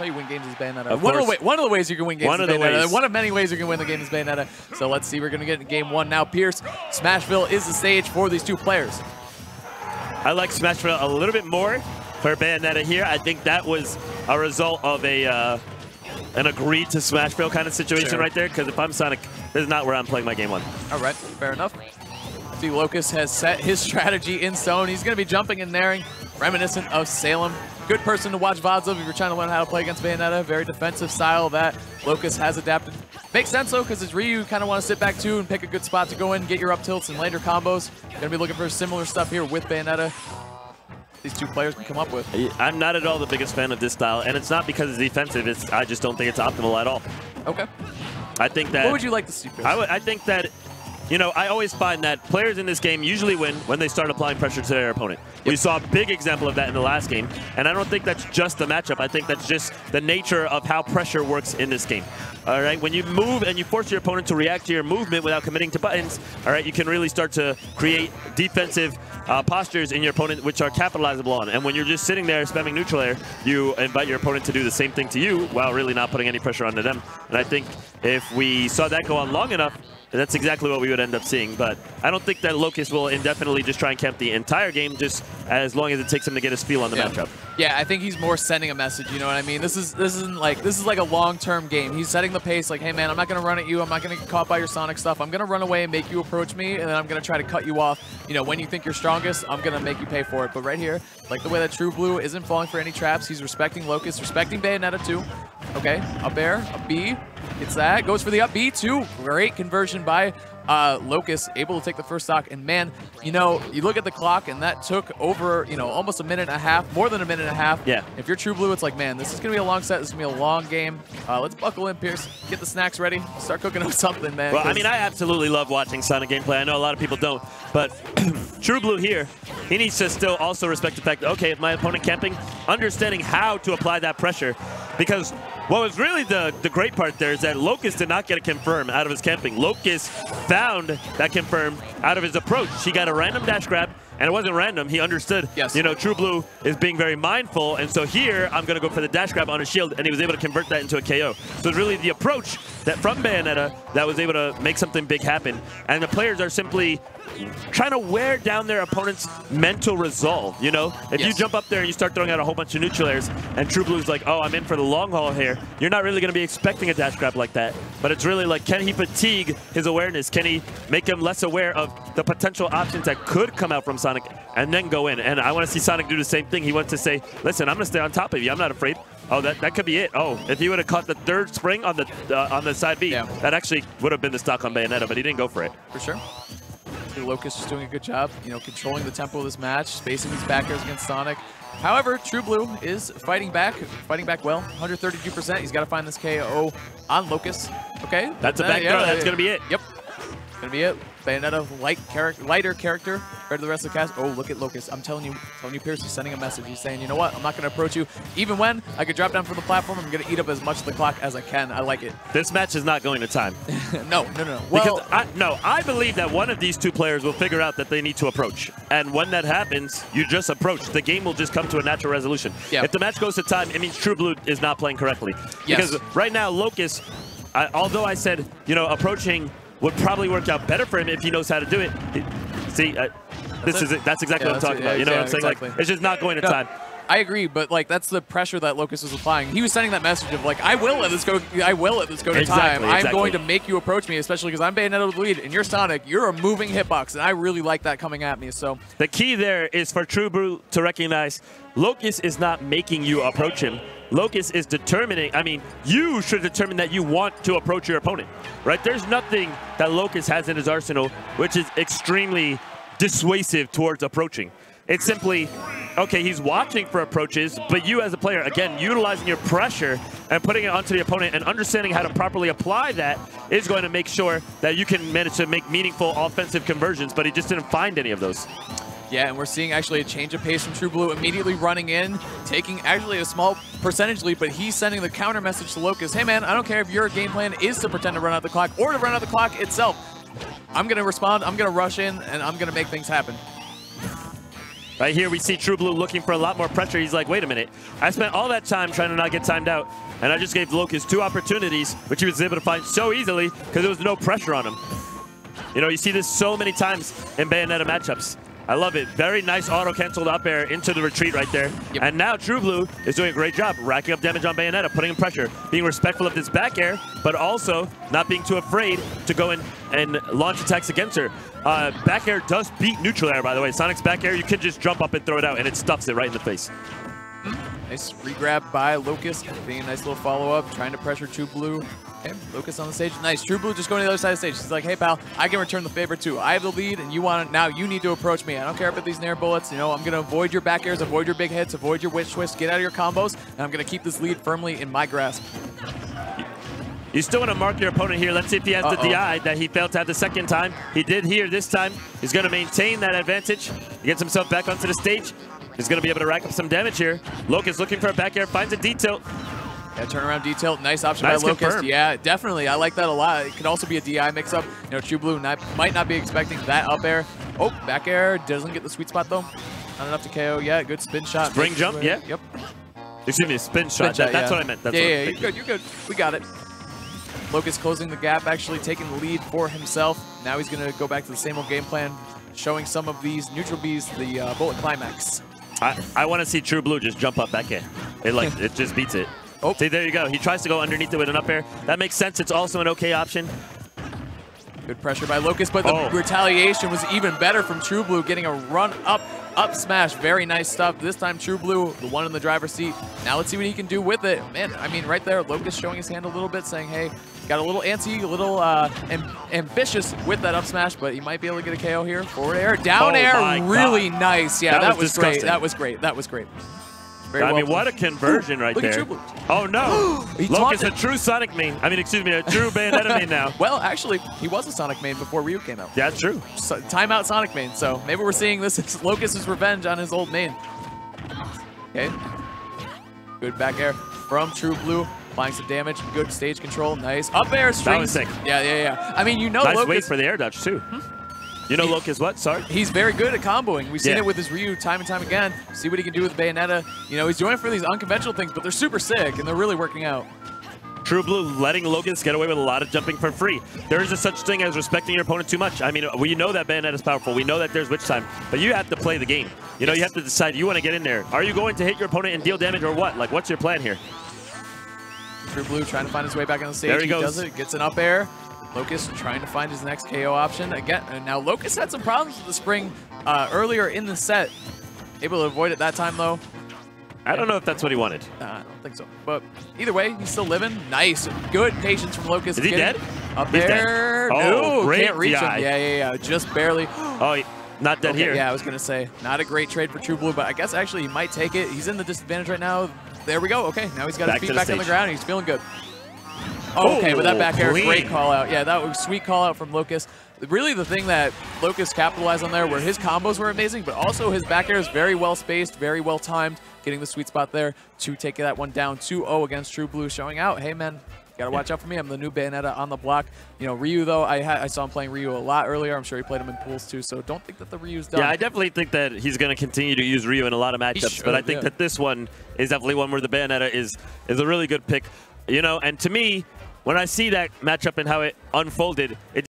You win games as Bayonetta. One of the ways you can win games as Bayonetta. One of many ways you can win the game as Bayonetta. So let's see. We're going to get into game one now. Pierce, Smashville is the stage for these two players. I like Smashville a little bit more for Bayonetta here. I think that was a result of an agreed to Smashville kind of situation right there. Because if I'm Sonic, this is not where I'm playing my game one. All right, fair enough. I see Locus has set his strategy in stone. He's going to be jumping and naring, reminiscent of Salem. Good person to watch VODs of if you're trying to learn how to play against Bayonetta. Very defensive style that Locus has adapted. Makes sense though, because as Ryu, you kind of want to sit back too and pick a good spot to go in, get your up tilts and later combos. Gonna be looking for similar stuff here with Bayonetta. These two players can come up with. I'm not at all the biggest fan of this style, and it's not because it's defensive. I just don't think it's optimal at all. Okay. I think that. What would you like to see, Chris? I think that. You know, I always find that players in this game usually win when they start applying pressure to their opponent. We saw a big example of that in the last game, and I don't think that's just the matchup. I think that's just the nature of how pressure works in this game. All right, when you move and you force your opponent to react to your movement without committing to buttons, all right, you can really start to create defensive postures in your opponent which are capitalizable on. And when you're just sitting there spamming neutral air, you invite your opponent to do the same thing to you while really not putting any pressure onto them. And I think if we saw that go on long enough, that's exactly what we would end up seeing. But I don't think that Locus will indefinitely just try and camp the entire game, just as long as it takes him to get his feel on the matchup. Yeah, I think he's more sending a message, you know what I mean? This is like a long-term game. He's setting the pace like, hey man, I'm not gonna run at you, I'm not gonna get caught by your Sonic stuff, I'm gonna run away and make you approach me, and then I'm gonna try to cut you off. You know, when you think you're strongest, I'm gonna make you pay for it. But right here, like the way that True Blue isn't falling for any traps, he's respecting Locus, respecting Bayonetta too. Okay, up air, up B, gets that, goes for the up B too. Great conversion by Locus, able to take the first stock. And man, you know, you look at the clock and that took over, you know, almost a minute and a half, more than a minute and a half. Yeah. If you're True Blue, it's like, man, this is gonna be a long set, this is gonna be a long game. Let's buckle in, Pierce, get the snacks ready, start cooking up something, man. Well, I mean, I absolutely love watching Sonic gameplay. I know a lot of people don't, but True Blue here, he needs to still also respect the fact that, okay, if my opponent camping, understanding how to apply that pressure. Because what was really the great part there is that Locus did not get a confirm out of his camping. Locus found that confirm out of his approach. He got a random dash grab, and it wasn't random. He understood, you know, True Blue is being very mindful, and so here I'm going to go for the dash grab on his shield, and he was able to convert that into a KO. So it's really the approach that from Bayonetta that was able to make something big happen, and the players are simply trying to wear down their opponent's mental resolve, you know? If you jump up there and you start throwing out a whole bunch of neutral airs, and True Blue's like, oh, I'm in for the long haul here, you're not really going to be expecting a dash grab like that. But it's really like, can he fatigue his awareness? Can he make him less aware of the potential options that could come out from Sonic and then go in? And I want to see Sonic do the same thing. He wants to say, listen, I'm going to stay on top of you. I'm not afraid. Oh, that could be it. Oh, if he would have caught the third spring on the side B, that actually would have been the stock on Bayonetta, but he didn't go for it. For sure. Locus just doing a good job, you know, controlling the tempo of this match, spacing these back airs against Sonic. However, True Blue is fighting back well, 132%. He's got to find this KO on Locus. Okay. That's a back throw. That's going to be it. Yep. Going to be it. Bayonetta, lighter character compared to the rest of the cast. Oh, look at Locus. I'm telling you, Pierce, he's sending a message. He's saying, you know what? I'm not going to approach you. Even when I could drop down from the platform, I'm going to eat up as much of the clock as I can. I like it. This match is not going to time. No. Well, because I believe that one of these two players will figure out that they need to approach. And when that happens, you just approach. The game will just come to a natural resolution. Yeah. If the match goes to time, it means True Blue is not playing correctly. Yes. Because right now, Locus, although I said, you know, approaching would probably work out better for him if he knows how to do it. See, that's exactly what I'm talking about. You know what I'm saying? Exactly. Like, it's just not going to time. I agree, but like that's the pressure that Locus was applying. He was sending that message of like, I will let this go. I will let this go to time. I'm going to make you approach me, especially because I'm Bayonetta with the lead, and you're Sonic. You're a moving hitbox, and I really like that coming at me. So the key there is for True Blue to recognize Locus is not making you approach him. Locus is determining, I mean, you should determine that you want to approach your opponent, right? There's nothing that Locus has in his arsenal which is extremely dissuasive towards approaching. It's simply, okay, he's watching for approaches, but you as a player, again, utilizing your pressure and putting it onto the opponent and understanding how to properly apply that is going to make sure that you can manage to make meaningful offensive conversions, but he just didn't find any of those. Yeah, and we're seeing actually a change of pace from True Blue, immediately running in, taking actually a small percentage lead, but he's sending the counter message to Locus. Hey man, I don't care if your game plan is to pretend to run out the clock or to run out the clock itself. I'm going to respond, I'm going to rush in, and I'm going to make things happen. Right here, we see True Blue looking for a lot more pressure. He's like, wait a minute. I spent all that time trying to not get timed out, and I just gave Locus 2 opportunities, which he was able to find so easily because there was no pressure on him. You know, you see this so many times in Bayonetta matchups. I love it. Very nice auto-canceled up air into the retreat right there. Yep. And now True Blue is doing a great job racking up damage on Bayonetta, putting him pressure, being respectful of this back air, but also not being too afraid to go in and launch attacks against her. Back air does beat neutral air, by the way. Sonic's back air, you can just jump up and throw it out, and it stuffs it right in the face. Nice regrab by Locus, being a nice little follow-up, trying to pressure True Blue. Okay, Locus on the stage. Nice. True Blue just going to the other side of the stage. He's like, hey, pal, I can return the favor too. I have the lead, and you want it now. You need to approach me. I don't care about these Nair bullets. You know, I'm going to avoid your back airs, avoid your big hits, avoid your witch twist, get out of your combos, and I'm going to keep this lead firmly in my grasp. You still want to mark your opponent here. Let's see if he has the DI that he failed to have the second time. He did here this time. He's going to maintain that advantage. He gets himself back onto the stage. He's going to be able to rack up some damage here. Locus looking for a back air, finds a detail. Yeah, turnaround detail, nice option by Locus. Confirmed. Yeah, definitely. I like that a lot. It could also be a DI mix-up. You know, True Blue might not be expecting that up air. Oh, back air doesn't get the sweet spot though. Not enough to KO. Yeah, good spin shot. Spring jump. Yeah. Yep. Excuse me, spin shot. That's what I meant. That's yeah, you're good. You're good. We got it. Locus closing the gap, actually taking the lead for himself. Now he's going to go back to the same old game plan, showing some of these neutral Bs the bullet climax. I want to see True Blue just jump up back in. It just beats it. Oh. See, there you go. He tries to go underneath it with an up air. That makes sense. It's also an okay option. Good pressure by Locus, but the retaliation was even better from True Blue, getting a run up smash. Very nice stuff. This time True Blue, the one in the driver's seat. Now let's see what he can do with it. Man, I mean, right there, Locus showing his hand a little bit, saying, hey, got a little antsy, a little ambitious with that up smash, but he might be able to get a KO here. Forward air, down air, really nice. Yeah, that was great. That was great. That was great. I mean, what a conversion right there. Oh, no. Locus, a true Sonic main. I mean, excuse me, a true Bayonetta main now. Well, actually, he was a Sonic main before Ryu came out. Yeah, that's true. So, timeout Sonic main. So maybe we're seeing this as Locus's revenge on his old main. Okay. Good back air from True Blue. Applying some damage. Good stage control. Nice. Up air strings. That was sick. Yeah. I mean, you know, nice Locus. wait for the air dodge, too. You know Locus what? Sorry? He's very good at comboing. We've seen it with his Ryu time and time again. See what he can do with Bayonetta. You know, he's doing it for these unconventional things, but they're super sick, and they're really working out. True Blue letting Locus get away with a lot of jumping for free. There is a such thing as respecting your opponent too much. I mean, we know that Bayonetta is powerful. We know that there's witch time, but you have to play the game. You know, you have to decide you want to get in there. Are you going to hit your opponent and deal damage or what? Like, what's your plan here? True Blue trying to find his way back on the stage. There he goes. Does it, gets an up air. Locus trying to find his next KO option. Again, and now Locus had some problems with the spring earlier in the set. Able to avoid it that time, though. I don't know if that's what he wanted. I don't think so. But either way, he's still living. Nice. Good patience from Locus. Is he dead? Up there. Oh, no, great can't reach DI. him. Yeah. Just barely. Oh, not dead here. Yeah, I was going to say, not a great trade for True Blue, but I guess actually he might take it. He's in the disadvantage right now. There we go. Okay, now he's got his feet back on the ground. He's feeling good. Oh, okay, with that back air, great call out. Yeah, that was sweet call out from Locus. Really the thing that Locus capitalized on there were his combos were amazing, but also his back air is very well spaced, very well timed, getting the sweet spot there to take that one down 2-0 against True Blue, showing out, hey man, gotta watch out for me. I'm the new Bayonetta on the block. You know, Ryu though, I saw him playing Ryu a lot earlier. I'm sure he played him in pools too, so don't think that the Ryu's done. Yeah, I definitely think that he's going to continue to use Ryu in a lot of matchups, but I think that this one is definitely one where the Bayonetta is a really good pick. You know, and to me, when I see that matchup and how it unfolded, it